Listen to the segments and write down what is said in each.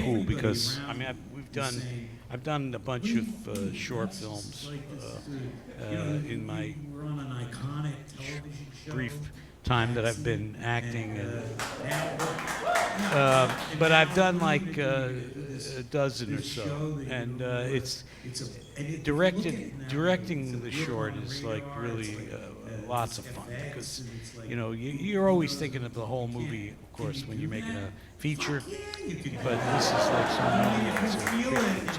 cool because I mean I've done a bunch of short films in my brief time that I've been acting, but I've done like a dozen or so, and it's directing the short is like really lots of fun because you're always thinking of the whole movie, of course, when you're making a feature, but this is like so many, it's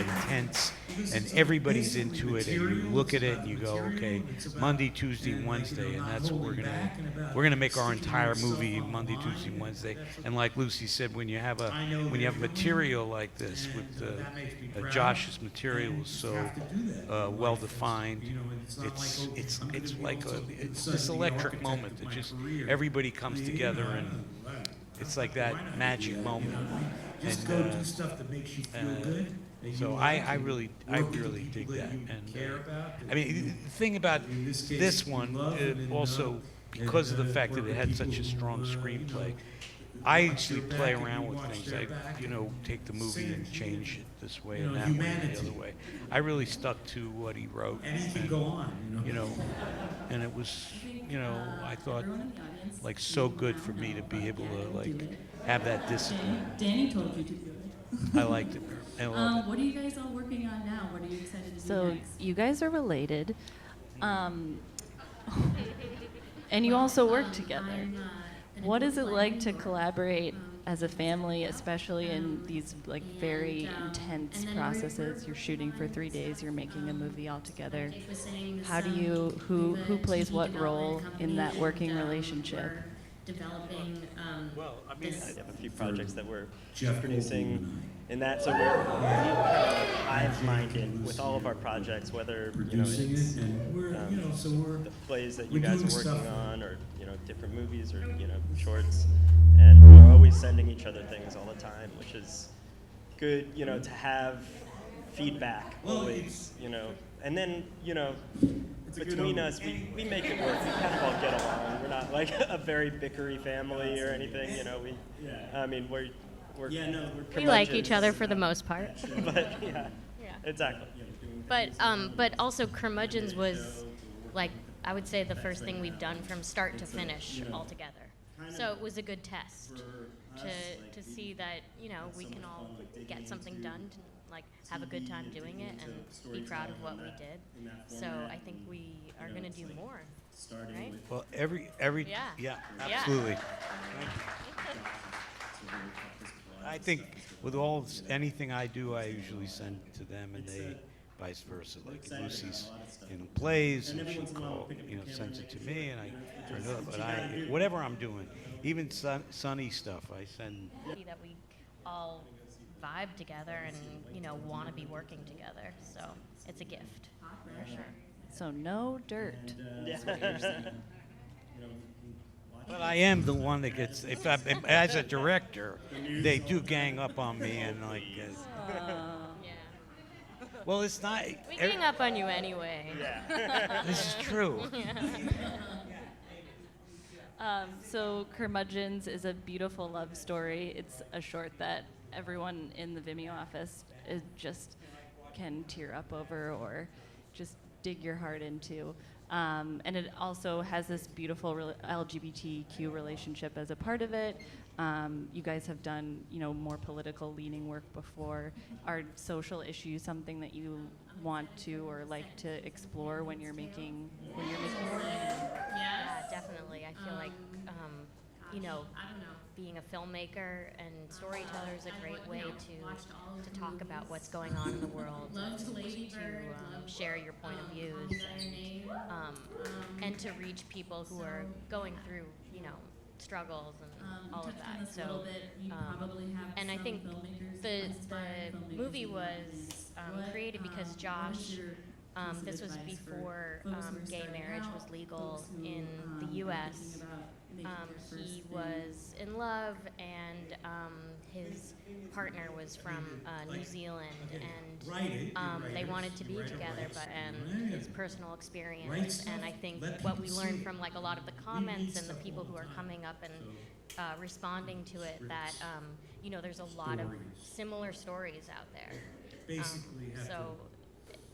intense, and everybody's into it, and you look at it and you go, okay, Monday, Tuesday, Wednesday, and that's what we're gonna make our entire movie Monday, Tuesday, Wednesday. And like Lucy said, when you have material like this with Josh's material is so well defined, it's like it's this electric moment that just everybody comes together, and it's like that magic moment. Just go do stuff that makes you feel good. So I really dig that. And I mean, the thing about this one, also because of the fact that it had such a strong screenplay, I actually play around with things. I take the movie and change it this way and that way and the other way. I really stuck to what he wrote. And he can go on, and it was, I thought like so good for me to be able to like have that discipline. Danny told you to do it. I liked it. I loved it. What are you guys all working on now? What are you excited to do So next? you guys are related, and you also work together. What is it like to collaborate as a family, especially in these like very intense processes? You're shooting for 3 days, you're making a movie all together. How do you, who plays what role in that working relationship? Developing Well, I mean, I have a few projects that we're Jeff producing in that, so we're hive minded with all of our projects, whether producing it's it, and we're, so we're the plays that you we're guys doing are working stuff. on, or different movies, or shorts, and we're always sending each other things all the time, which is good, to have feedback always, and then between us, we make it work. We kind of all get along. We're not like a very bickery family or anything. I mean, we're we like each other for the most part. But yeah, exactly. But also Curmudgeons was like I would say the first thing we've done from start to finish all together. So it was a good test to see that we can all get something done, to, like have a good time doing it and be proud of what we did. So I think we are going to do more, right? well, Yeah. yeah, Yeah. absolutely. I think with anything I do, I usually send to them, and they vice versa. Like Lucy's plays, and she sends it to me, and I turn it up. But whatever I'm doing, even sunny stuff, I send. That we all vibe together and want to be working together. So it's a gift for sure. So no dirt. But I am the one that gets. As a director, they do gang up on me, and like. Yeah. Well, it's not. We gang up on you anyway. This is true. So Curmudgeons is a beautiful love story. It's a short that everyone in the Vimeo office just can tear up over or just dig your heart into. And it also has this beautiful LGBTQ relationship as a part of it. You guys have done, more political leaning work before. Are social issues something that you want to or like to explore when you're making work? Yeah, definitely. I feel like, being a filmmaker and storyteller is a great way to talk about what's going on in the world, to share your point of views, and to reach people who are going through, struggles and all of that. So, and I think the movie was created because Josh. This was before gay marriage was legal in the U.S. He was in love, and his partner was from New Zealand, and they wanted to be together, but his personal experience, and I think what we learned from like a lot of the comments and the people who are coming up and responding to it, that you know, there's a lot of similar stories out there. Basically, have So,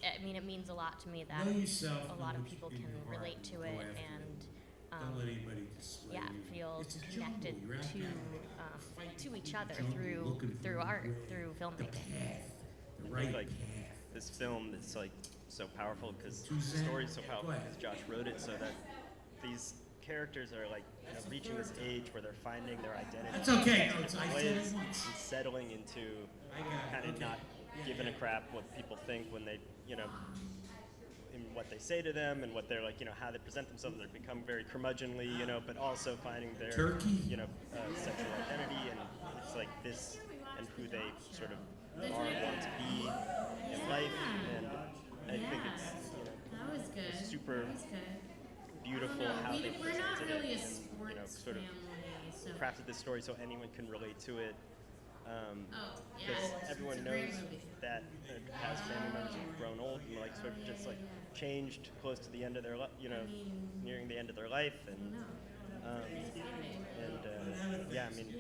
I mean, it means a lot to me that know yourself, a lot know of what you people in can your heart, relate to go it after and Don't let anybody sway yeah, you. feel It's a connected jungle. You're out there. to each other Jungle through looking for the art, way, through the filmmaking. path, the I right think like path. this film is like so powerful because the Suzanne, story is so powerful go ahead. because Josh wrote it so that these characters are like reaching this age where they're finding their identity. That's okay. in No, it's- I different said it ways once. and settling into I got it. kind of Okay. not giving a crap what people think when they, in what they say to them and what they're like, how they present themselves. They become very curmudgeonly, but also finding their, Turkey. sexual identity, and it's like this and who they sort of are want to be in life. And I think it's, That was good. super That was good. beautiful how they We're not presented really a it, and, sports sort of family, so. crafted this story so anyone can relate to it. Oh, yeah. Because it's everyone a great knows movie. that has family members who've grown old and like sort of just like changed close to the end of their life, nearing the end of their life, and yeah, I mean,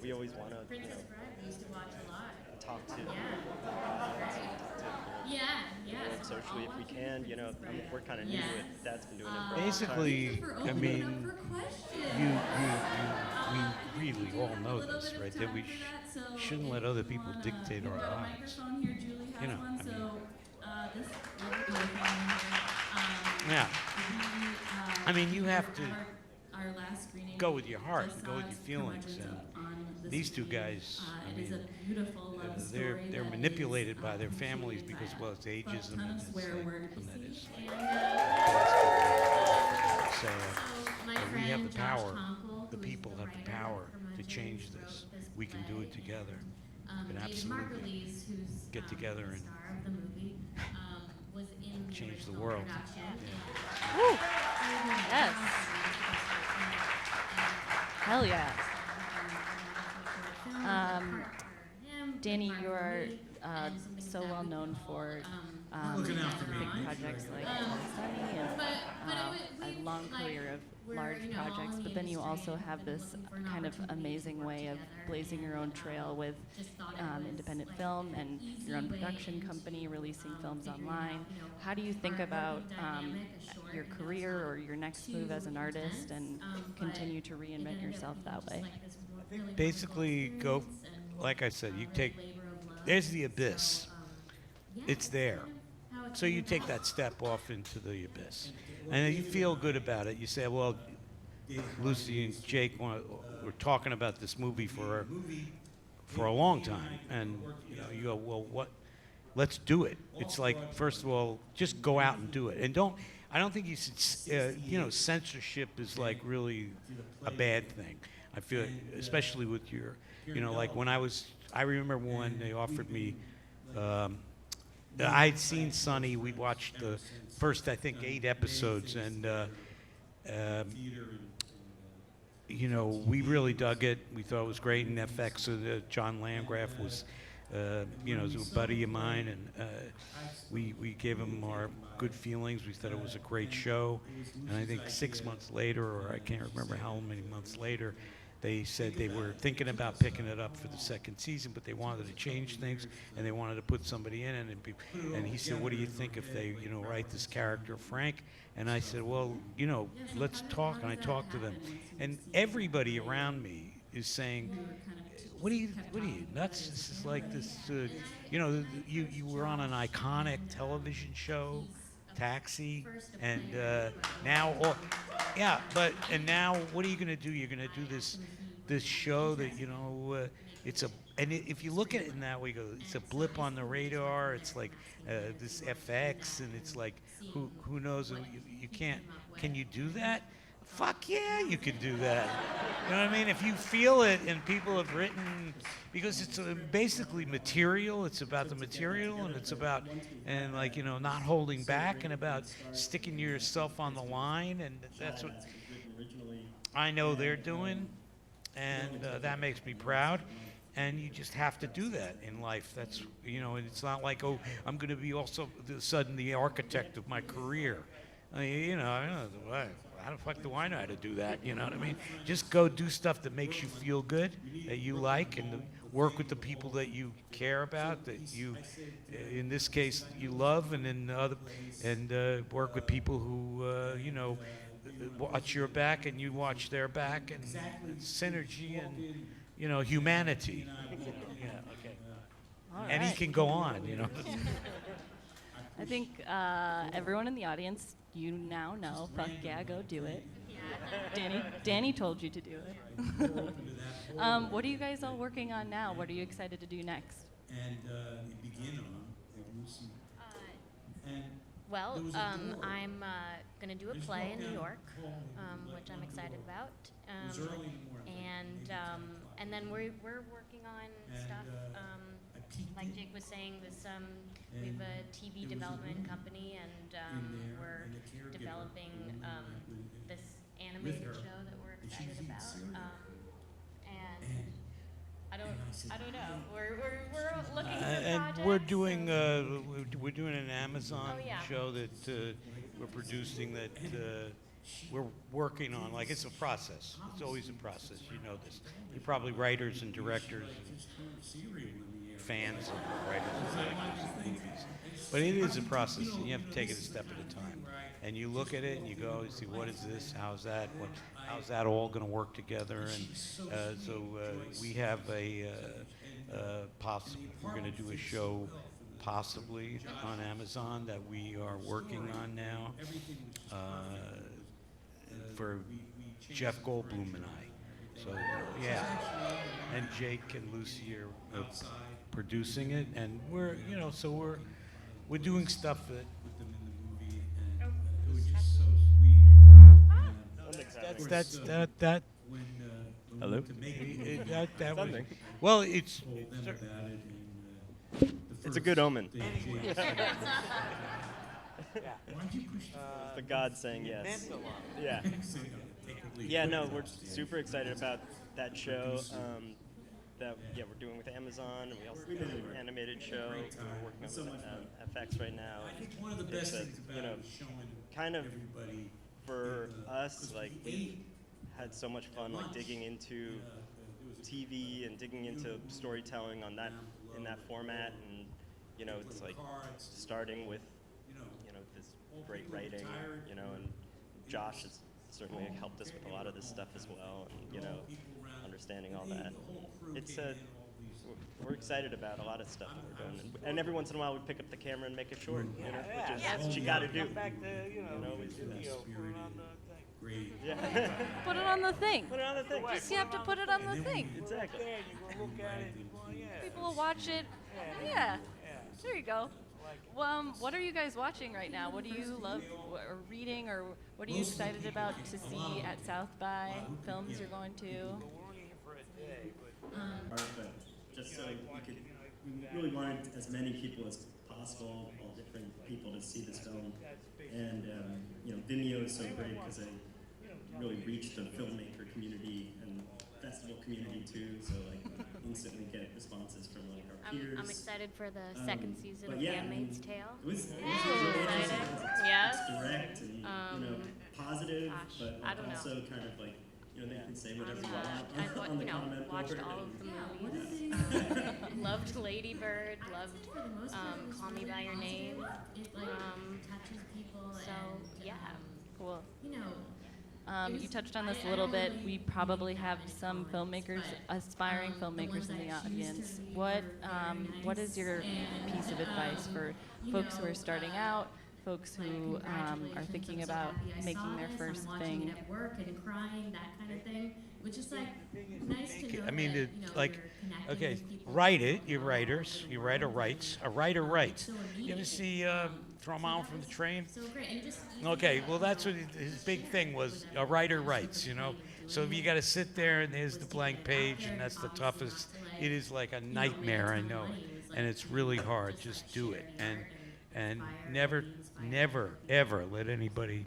we always want to Princess Bride, we used to watch a lot. talk to Yeah. socially if we can, I mean, we're kind of new to it. Dad's been doing it for a long time. Basically, For I opening mean, up for questions. we really all know this, right? That we shouldn't let other people dictate our We've got a lives. microphone here. Julie has You know, one, I mean- so this microphone here. Yeah. I mean, you have to our last screening. go with your heart just and go with saw your its feelings, curmudgeons and on this these two movie. guys, I It is mean, a beautiful love they're story they're that manipulated is, by their completely families because, bad. well, it's But ageism ton and of it's swear like, words. and that is like, And, so, My but we have friend the Josh power. Conkle, The who is people have the writer power for to Curmudgeons, change wrote this. this We can do it play, together. and, We can David absolutely Margulies, who's get together the and star of the movie, was in the change the original world. production. Woo! Yes. Hell yeah. Danny, you are so well known for Looking out for me. big projects like Sunny and a long career of large projects, but then you also have this kind of amazing way of blazing your own trail with independent film and your own production company, releasing films online. How do you think about your career or your next move as an artist and continue to reinvent yourself that way? Basically, go, like I said, you take, there's the abyss. It's there. So you take that step off into the abyss. And then you feel good about it. You say, well, Lucy and Jake were talking about this movie for a long time. And you go, well, what? Let's do it. It's like, first of all, just go out and do it. And I don't think you should, censorship is like really a bad thing. I feel, especially with your, like when I remember when they offered me, I'd seen Sunny. We watched the first, I think, 8 episodes, and we really dug it. We thought it was great. And FX, John Landgraf was, was a buddy of mine, and we gave him our good feelings. We thought it was a great show, and I think 6 months later, or I can't remember how many months later, they said they were thinking about picking it up for the second season, but they wanted to change things, and they wanted to put somebody in it. And he said, what do you think if they, write this character, Frank? And I said, well, let's talk. And I talked to them. And everybody around me is saying, what are you nuts? This is like this, you were on an iconic television show, Taxi, and now, and now what are you going to do? You're going to do this show that, if you look at it in that way, it's a blip on the radar. It's like this FX, and it's like, who knows? You can't. Can you do that? Fuck yeah, you can do that. You know what I mean? If you feel it, and people have written, because it's basically material. It's about the material, and it's about, and like, not holding back, and about sticking yourself on the line, and that's what I know they're doing, and that makes me proud. And you just have to do that in life. That's, and it's not like, oh, I'm going to be also sudden the architect of my career. I mean, I don't know, how the fuck do I know how to do that? You know what I mean? Just go do stuff that makes you feel good, that you like, and work with the people that you care about, that you, in this case, you love, and work with people who, watch your back and you watch their back, and synergy and, humanity. Yeah, okay. All And he right. can go on, I think everyone in the audience, you now know. Fuck yeah, go do it. Danny told you to do it. What are you guys all working on now? What are you excited to do next? And you begin on, Lucy. And Well, there was a door. I'm going to do a Just play walk in New down York, the hall and which I'm walk excited over. about. It was early in the morning, And then we're working on And, stuff. I peeked Like in Jake was saying, this we and have a TV there was a development woman company, and there, we're and a caregiver, developing a woman with- this animated her, show that we're and she was excited eating about. cereal. And And I don't, and I said, I don't know. We're looking for And projects. we're doing an Amazon Oh, yeah. show that we're producing that we're working on. Like, it's a process. It's always a process. You know this. You're probably writers and directors and just turned cereal in the air. fans of writers and directors of movies. But it is a process, and you have to take it a step at a time. And you look at it and you go, you see, what is this? How's that? How's that all going to work together? And we have we're going to do a show possibly on Amazon that we are working on now for Jeff Goldblum and I. So yeah, and Jake and Lucy are producing it, and we're doing stuff that With them in the movie, and it was just so sweet. Something's happening. that When the Hello? one to make it, that was Something. well. It's told them about it, and the It's a first good omen. day Jake said, why'd you push The God saying yes. Yeah. the technically Yeah, no, quit we're it off stage? super excited about that show that we're doing with Amazon, and we also did an animated show. We're working on with FX right now. I think one of the best It's a, things you about know, it is showing kind of everybody for us, 'cause like we we ate, had so much fun like digging into there was a TV and digging into storytelling on that in that format, and it's like cards, starting with you know, this great writing, and Josh has certainly helped us with a lot of this stuff as well, and people around, understanding all the that. whole crew It's came a in, all these- we're excited about a lot of stuff that we're doing, and every once in a while we pick up the camera and make a short, which is what you got to do. Always do that. great. Yeah. Put it on the thing. Put it on the thing. Just you have to put it on the thing. Exactly. People will watch it. Yeah. There you go. What are you guys watching right now? What do you love or reading, or what are you excited about to see at South by? Films you're going to? But just so we really wanted as many people as possible, all different people, to see this film. And Vimeo is so great because they really reach the filmmaker community and festival community too. So instantly get responses from our peers. I'm excited for the second season but of yeah, Handmaid's I mean, Tale. It was really really exciting. interesting. Yes. It's direct and Um, positive, gosh, but I don't know. also kind of they can say whatever you I've want on the comment watched board. all of the movies. Loved Lady Bird. Loved Call Me by Your Name. It touches people So and yeah. Cool. you know, You touched on this a little bit. We probably have some filmmakers, aspiring filmmakers in the audience. What is your piece of advice for folks who are starting out, folks who are thinking about making their first thing? at work and crying, that kind of thing. Which is nice to know. I mean, that, it's like, you're connecting okay, with people. write it. You writers. You writer writes. A writer writes. You ever see Throw 'em Out from the Train? So great, and Okay, well that's what his big thing was. A writer writes, So if you got to sit there and there's the blank page, and that's the toughest. It is like a nightmare, I know, and it's really hard. Just do it, and never, ever let anybody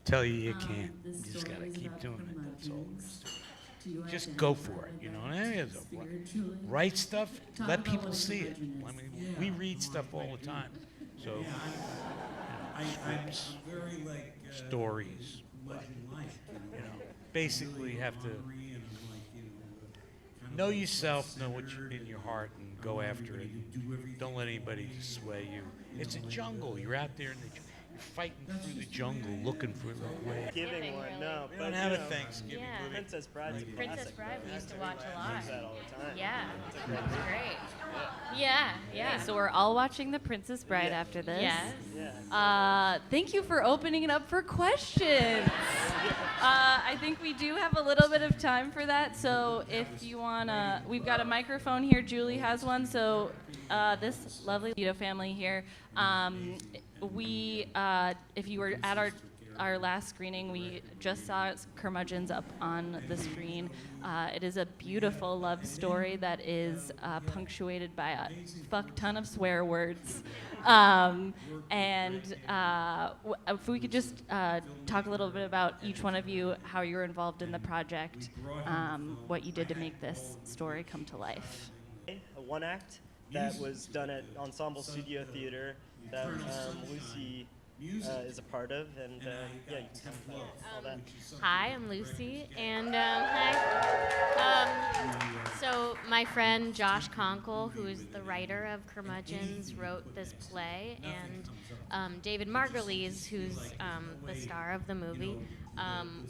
tell you you can't. You just got to keep doing it. That's all. Just go for it, Write stuff. Let people see it. I mean, we read stuff all the time. So, I'm scripts, very stories, legend life, basically have to. Henri, and I'm kind know yourself, know what you're in your heart, and go after it. Don't let anybody sway you. It's a jungle. You're out there in the you're fighting through the jungle looking for the way. Giving one, no. We but, don't have you a know, Thanksgiving Yeah. movie. Princess Bride's a Princess classic, Bride we though. used to watch a lot. Watch that all the time. Yeah, It's a it great was movie. great. Yeah, yeah. So we're all watching The Princess Bride after this. Yes. Yeah. Thank you for opening it up for questions. I think we do have a little bit of time for that. So if you wanna, we've got a microphone here. Julie has one. So this lovely Vito family here, if you were at our last screening, we just saw Curmudgeons up on the screen. It is a beautiful love story that is punctuated by a fuck ton of swear words. If we could just talk a little bit about each one of you, how you're involved in the project, what you did to make this story come to life. A one act that was done at Ensemble Studio Theater that Lucy is a part of, and yeah, you can talk about all that. Hi, I'm Lucy, and so my friend Josh Conkle, who is the writer of Curmudgeons, wrote this play, and David Margulies, who's the star of the movie,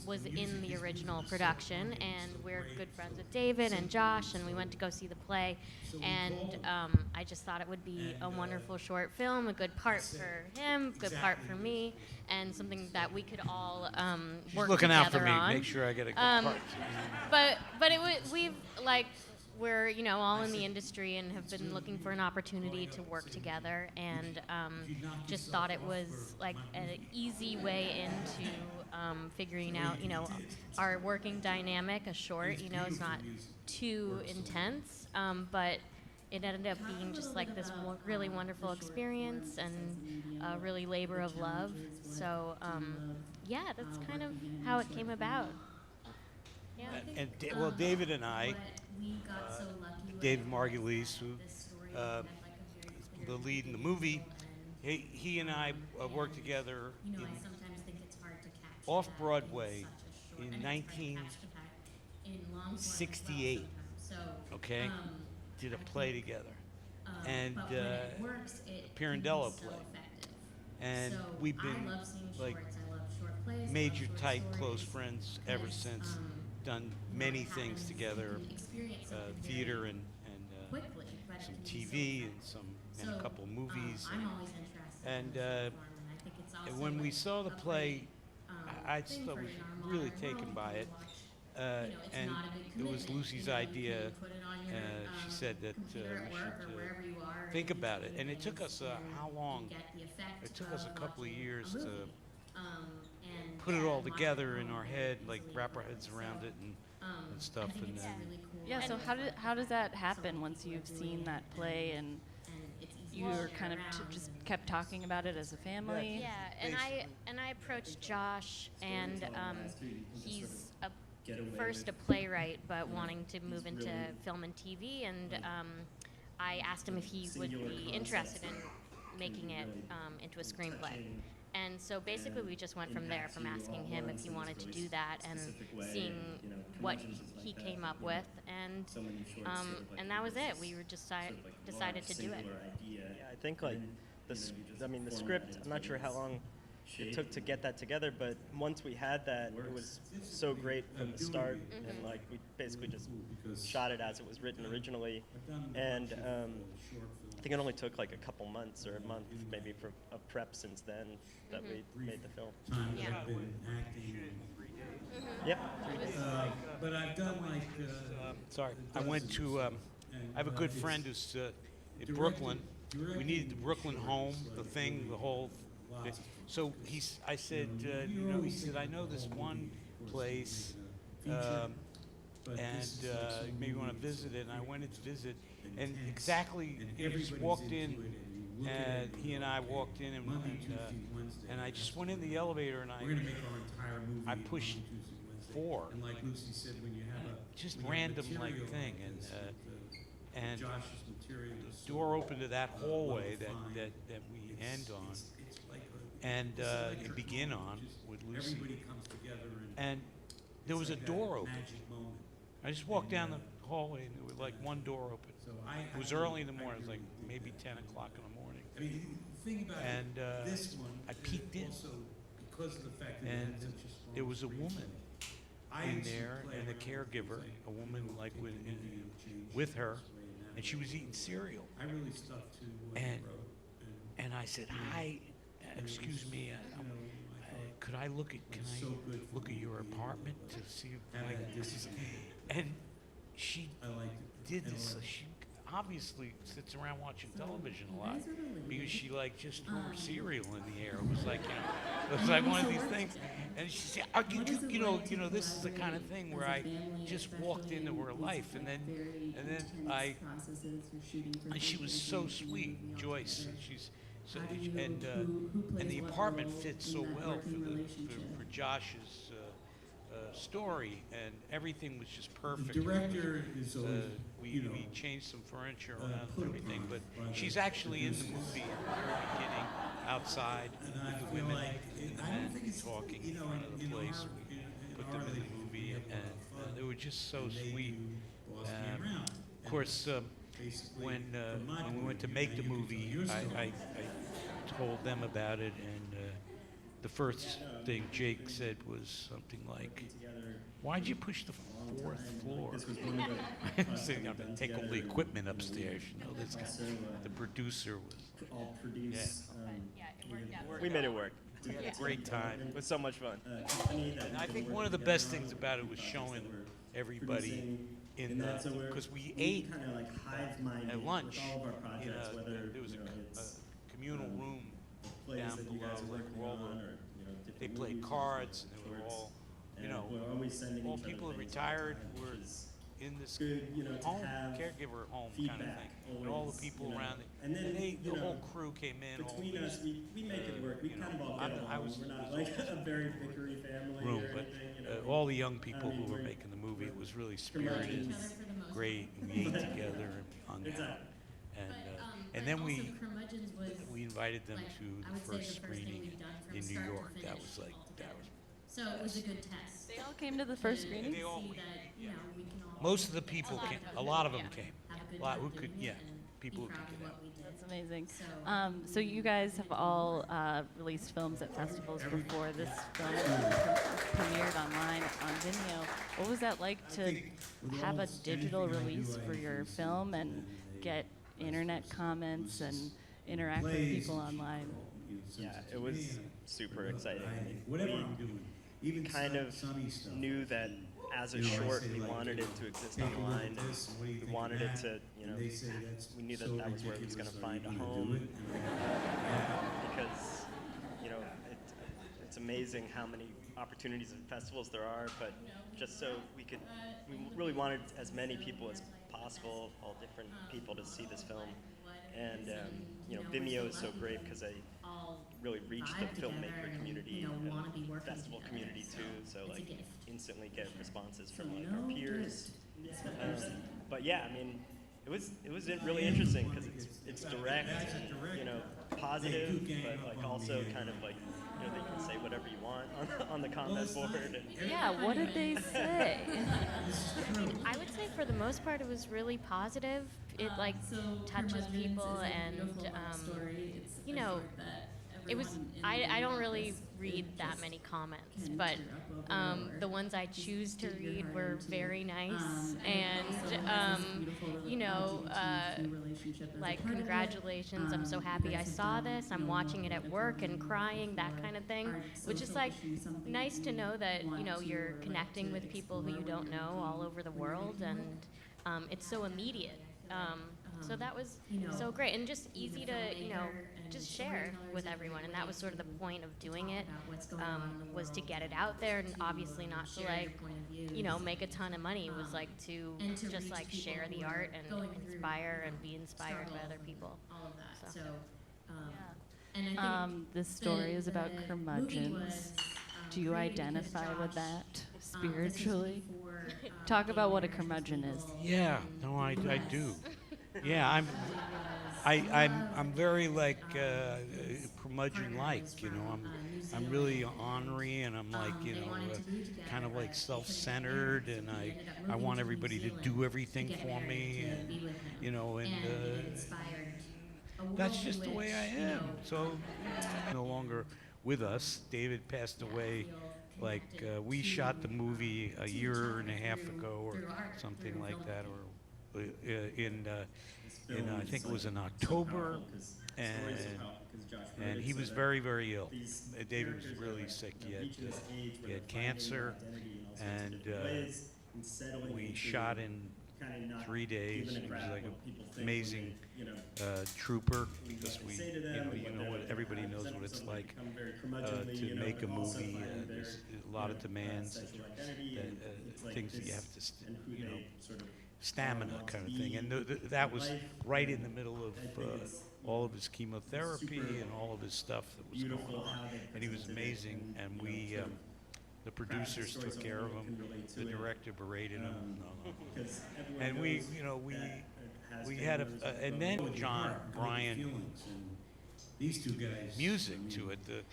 was in the original production, and we're good friends with David and Josh, and we went to go see the play, and I just thought it would be a wonderful short film, a good part for him, good part for me, and something that we could all work Looking out for together me, on. make sure I get a good part. But we're all in the industry and have been looking for an opportunity to work together, and just thought it was like an easy way into figuring out our working dynamic. A short, it's not too intense, but it ended up being just like this really wonderful experience and a really labor of love. So yeah, that's kind of how it came about. Yeah. And David and I, We got so lucky with David Margulies, who this story. uh, We had, like, a very the spiritual lead in the movie, and, he and I worked together I in sometimes think it's hard to capture off that Broadway in such a short, in and it's hard to capture that in long form as well 1968. sometimes. So, okay, did a play together. And, but when it works, it Pirandello can be so play. effective. And So we've I been love seeing like shorts. I love short plays. I love major short tight stories, close friends ever because, since. Done what many happens things is together, you can experience something very theater and quickly, but it some can be so TV and effective. and a So, couple movies. I'm always interested and, in short form, and I think it's and also when we like saw the a play, great, I thing just thought for we in our were really modern taken world by to it. watch. It's And not a big it was commitment, Lucy's you idea. can put it on your, She said that computer at we work should or wherever you are, think and about it. And it you took can us see how and long? get the effect It took us a of couple of watching years a to movie. And put it yeah, all watching together a in our movie head, is like easily wrap our quick. heads around So, it and I stuff. think And it's really cool. Yeah. So how does that happen once you've seen that play and And it's easy you're to share kind of around. just kept talking about it as a family? Yeah, and I approached Josh, and he's first a playwright, but wanting to move into film and TV, and I asked him if he would be interested in making it into a screenplay. And so basically we just went from there, from asking him if he wanted to do that and seeing what he came up with, and that was it. We were just decided to do it. Yeah, I think like the script. I'm not sure how long it took to get that together, but once we had that, it was so great from the start, and like we basically just shot it as it was written originally, and I think it only took like a couple months or a month maybe for a prep since then that we made the film. Times Yeah. I've been acting, Yep. but I've done like. Sorry, I went to. I have a good friend who's in Brooklyn. We needed the Brooklyn home, the thing, the whole. So I said, he said, I know this one place, and maybe you want to visit it. And I went in to visit, and exactly, he just walked in, and he and I walked in, and I just went in the elevator, and We're gonna make our entire movie. I pushed on Tuesday, Wednesday. 4. And like Lucy said, when you have a Just when you have random like material thing, like this, and Josh's material is so door open to that hallway well-defined. that we end on It's like a, and begin on with Lucy. everybody comes together and And there was a it's like door open. magic moment. I just walked down the hallway, and there was like one door open. So It was early in the morning. It was like maybe 10 o'clock in the morning. I mean, the thing about And, this one, I peeked in. also because of the fact that it And had such a strong there was a woman I in actually there play and a around with caregiver, things a woman like video change with her, this way and that and she way. was eating cereal. I really stuck to what And- I wrote. And I said, "Hi, excuse me, could I look at look at your apartment to see if I can this is?" And she I liked it. did And this. all She obviously sits around watching television a lot because she like just threw her cereal in the air. It was like it was like one of these things. And she said, you know, this is the kind of thing where I just walked into her life, and then and she was so sweet, Joyce. She's so and the apartment fits so well for Josh's story, and everything was just perfect. The director is always, We changed some furniture around and everything, but she's actually in the movie at the very beginning, outside and I with the feel women like, I don't think and it's, talking you in know, front of the in place. our, We put them in the movie, and they were just so sweet. Of course, when we went to make the movie, I told them about it, and the first thing Jake said was something like, "Why'd you push the fourth floor?" This was one of the I projects said, we've "I'm done gonna take all the together. equipment upstairs." You know, this guy, Also, the producer was all produce. We made it work. great time. It was so much fun. Company that And I we've been think one of the working best together things on, about it was projects showing that we're everybody producing, in and the, that's where because we ate kind of like hive minded at lunch. with all of our You projects, know, whether there was you know, a it's communal room plays down that you guys below are where working all on, the- or you know, different they played movies or cards, and they were shorts. all, you And know, we're always sending all each other people who things all the retired time, were which is in this good, you know, to home, have caregiver home kind of feedback thing. And all the always, people you know. around it. And then, they, you the know, whole crew came in, all between us, these we make it work. We you kind know, of all get I along. was- We're not was like a very vickery family room, or but anything, you know. all the young people mean, who were we're- making the movie, it was really Curmudgeons. spirited, great. And we ate together and we hung It's out. And, But and then also we Curmudgeon's was, we invited them like, to I the would say first the first thing screening we've done from in New start to York. That finish was like that altogether. was So it was a good test. They all came to the first to screening. They all- see that, you know, we can all most of the people came. A lot of them came. have a good A lot time who could, doing yeah, it and people be who proud could of get what out. we did. That's amazing. So, So you guys have all released films at festivals before this film premiered online on Vimeo. What was that like to have a digital release for your film and get internet comments and interact with people online? Yeah, it was super exciting. I mean, Whatever we I'm doing, even kind of sunny stuff. knew that as a You know, I short, say, we like, wanted it to exist take a look at online. this, and what do you We think of wanted it that? to, you know, And they say that's we knew that so that was where it was going to ridiculous, find a are you gonna home. do it? Because, you know, it's amazing how many opportunities and festivals there are, but just so we really wanted as many people as possible, all different people, to see this film. And, you know, Vimeo is so great because they all really reach vibe the together filmmaker and, community you know, and wanna be working festival together. community So too. So it's a like gift. instantly get responses So from like no our peers. gift. But yeah, I mean, it was really interesting because it's direct, you know, positive, but like also kind of like, you know, they can say whatever you want on the comment board. And, Yeah, what did they say? I would say for the most part it was really positive. It like So touches Curmudgeons people is a and beautiful love story. It's you a know, short that it was everyone in I don't the really office read is that just many comments, can but tear up over or the ones I choose to dig your read heart were into. very nice And it also has this beautiful you know LGBTQ relationship as a like part of it. congratulations, I'm so You happy guys I have saw done, this, you I'm know, watching it at work and networking crying, that for kind of thing, our which is social like issues, something nice to we know that want you know to you're or like connecting to with people who you explore don't when know you're all doing- over the when you're world, making and it's so immediate. So that was you know, so great and just he's a easy to you know filmmaker and just share storyteller with is a everyone, great and that way was sort of the to point of doing talk it. about what's going on in the Was to world, get it out there, and to, obviously not to share your like point of views, you know make a ton of money. It was like to and to just reach like people share who the are art and going through, inspire you and know, be inspired by struggles other and people. all of that. So. So, and I think This story is about the movie curmudgeons. was, Do you created because identify with Josh, that this is spiritually? before, Talk about what a gay marriage was curmudgeon is. legal Yeah, in no, I the US. do. Yeah, I'm very like curmudgeon-like, you know. I'm really ornery, and I'm like, you know, kind of like self-centered, and I want everybody to do everything for me, and you know, and that's just the way I am. So no longer with us. David passed away. Like we shot the movie a year and a half ago, or something like that, or in I think it was in October, and he was very, very ill. David was really sick. He had cancer, and we shot in 3 days. He was like an amazing trooper, because you know what, everybody knows what it's like to make a movie. There's a lot of demands, things that you have to, you know, stamina kind of thing. And that was right in the middle of all of his chemotherapy and all of his stuff that was going on. And he was amazing, and we, the producers took care of him. The director berated him. And we, you know, we had and then John Bryan, These two guys. music to it, the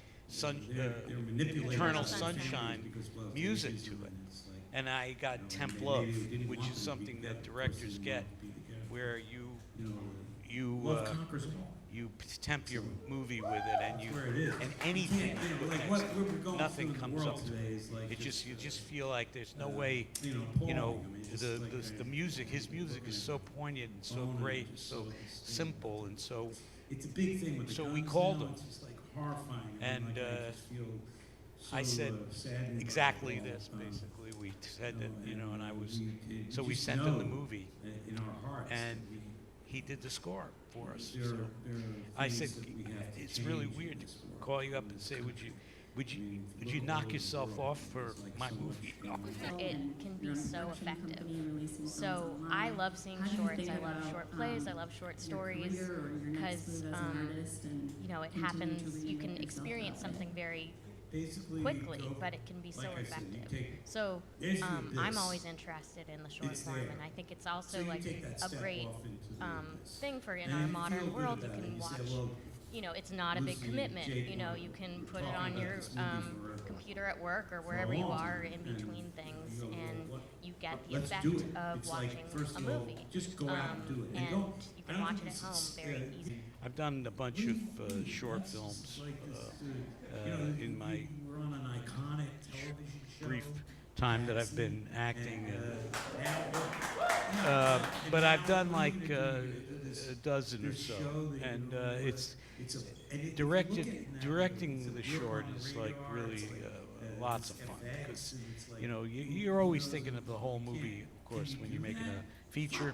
They're manipulating Eternal us. Sunshine music to it. And I got Temp Love, which is something that directors get, where you Love conquers all. you temp your movie with it, and That's where it is. and anything, Like what we're going nothing through in the comes world up to today it. is like It just you just feel like there's no way, you know, you know, appalling. I mean, it's like the music, his music is so poignant and so Own it, great, and just so so simple, and so It's a big thing with the So we guns called now, him. It's just like horrifying. I mean, And, like, I just feel so, I said saddened by exactly it all. this. Basically, we said that, you know, and I was you so we just sent him the know movie, in our hearts. and that he did the score for us. there So are I things said, that we have to it's really change weird in to this world. call you up and say, would you knock yourself off for my movie? It can be so effective. So I love seeing shorts. I love short plays. I love short stories because you know, it happens. You can experience something very Basically, quickly, you go- but it can be so like I said, you effective. take- So basically I'm this, always interested in the short it's form, there. and I think it's So also you like take that a step great off into the abyss. thing for in And our you feel modern good world. You about it. can You say, watch. well, You know, it's not a big Lucy, commitment. Jake, You know, we're you can put it talking on about your this movie for- computer at work or for a wherever you long are time, in and between you things, go, well, and what- you get the let's effect do it. of It's watching like, first a of all, movie. just go out and do it. And don't- you I can don't watch think it at it's- home very yeah, easily. I've done a bunch of short films in my we're on an iconic television show. brief time that I've been acting. Now, But I've done like a dozen or so, and it's directing the short is like really lots of fun, because you know you're always thinking of the whole movie, of course, when you're making a feature,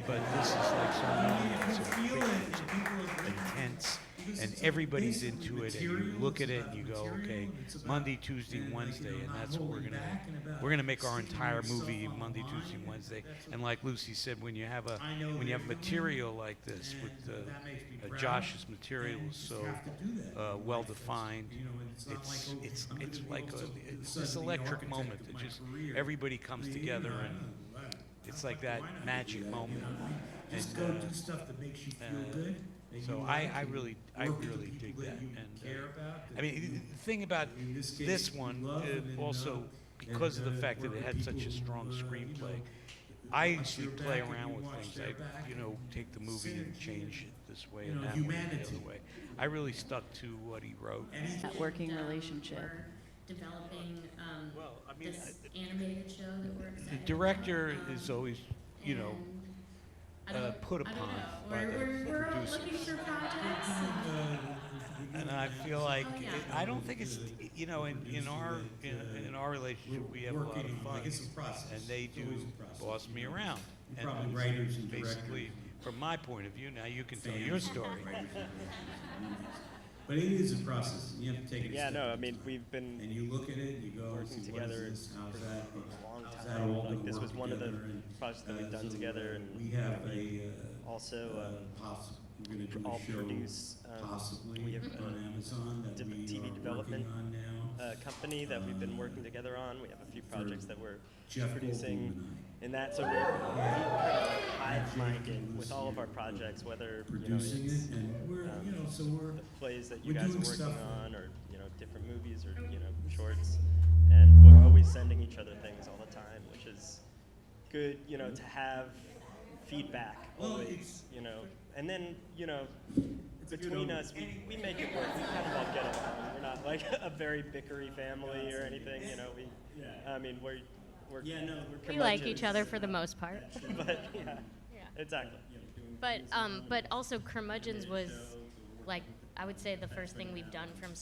but this is like so many, so quick, intense, and everybody's into it, and you look at it and you go, okay, Monday, Tuesday, Wednesday, and that's what we're gonna make our entire movie Monday, Tuesday, Wednesday. And like Lucy said, when you have material like this, with Josh's material is so well defined, it's like this electric moment that just everybody comes together, and it's like that magic moment. Just go do stuff that makes you feel good. So I really dig that. And I mean, the thing about this one, also because of the fact that it had such a strong screenplay, I usually play around with things. I, take the movie and change it this way and that way and the other way. I really stuck to what he wrote. That working relationship. We're developing Well, I mean, this animated show that we're the excited director about, is always, and put I don't upon know. by the We're producers. looking for projects. And I feel like Oh, yeah. I don't think it's in our relationship we have a lot of fun, Like, it's a process. and they It's do always a process. boss me around. You're probably writers and basically, from my point of view, now you can tell your story. But it is a process, and you have to take it a Yeah, step no, I at a mean, time. we've been And you look at it, you go, working see, what together is this, how's that, a long how's that time. all Like, gonna this work was one of the together, and, projects that we've done so, together, and we have a, also we're gonna do all a show produce. possibly We have on Amazon that we TV are development working on now. company that we've been working together on. We have a few projects that we're Jeff producing Goldblum in that. So we're pretty hive-minded with all of our projects, whether producing it's, it, and we're, so we're, the plays that you we're guys are doing working stuff. on, or different movies, or shorts, and we're always sending each other things all the time, which is good, to have feedback Well, always, and then between us, we make it work. We kind of all get along. We're not like a very bickery family or anything. I mean, we're Yeah, no, we're We like each other for the most part. but yeah, exactly. But also Curmudgeons was, like, I would say the first thing we've done from